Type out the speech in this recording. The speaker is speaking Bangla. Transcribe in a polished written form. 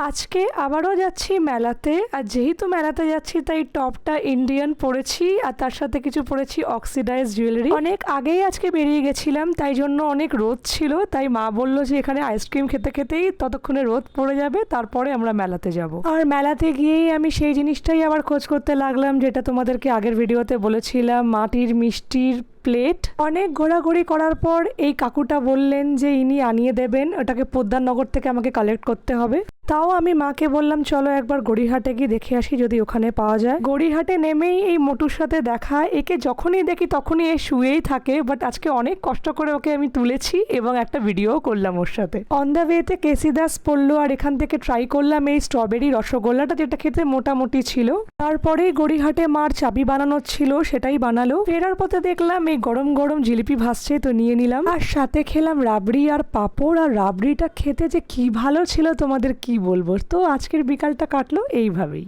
আজকে আবারও যাচ্ছি মেলাতে, আর যেহেতু মেলাতে যাচ্ছি তাই টপটা ইন্ডিয়ান পরেছি আর তার সাথে কিছু পরেছি অক্সিডাইজ জুয়েলারি। অনেক আগেই আজকে বেরিয়ে গেছিলাম, তাই জন্য অনেক রোদ ছিল, তাই মা বললো যে এখানে আইসক্রিম খেতে খেতেই ততক্ষণে রোদ পড়ে যাবে, তারপরে আমরা মেলাতে যাব। আর মেলাতে গিয়েই আমি সেই জিনিসটাই আবার খোঁজ করতে লাগলাম যেটা তোমাদেরকে আগের ভিডিওতে বলেছিলাম, মাটির মিষ্টির প্লেট। অনেক ঘোরাঘুরি করার পর এই কাকুটা বললেন যে ইনি আনিয়ে দেবেন, ওটাকে পোদ্দারনগর থেকে আমাকে কালেক্ট করতে হবে। তাও আমি মাকে বললাম চলো একবার গড়িহাটে গিয়ে দেখে আসি যদি ওখানে পাওয়া যায়। গড়িহাটে নেমেই এই মোটুর সাথে দেখা, একে যখনই দেখি তখনই এ শুয়েই থাকে, বাট আজকে অনেক কষ্ট করে ওকে আমি তুলেছি এবং একটা ভিডিও করলাম ওর সাথে। অন দ্য ওয়েতে কেসি দাস পড়লো আর এখান থেকে ট্রাই করলাম এই স্ট্রবেরি রসগোল্লাটা, যেটা খেতে মোটামুটি ছিল। তারপরেই গড়িহাটে মার চাবি বানানোর ছিল, সেটাই বানালো। ফেরার পথে দেখলাম এই গরম গরম জিলিপি ভাসছে, তো নিয়ে নিলাম। আর সাথে খেলাম রাবড়ি আর পাঁপড়, আর রাবড়িটা খেতে যে কি ভালো ছিল তোমাদের কি বলবো। তো আজকের বিকালটা কাটলো এইভাবেই।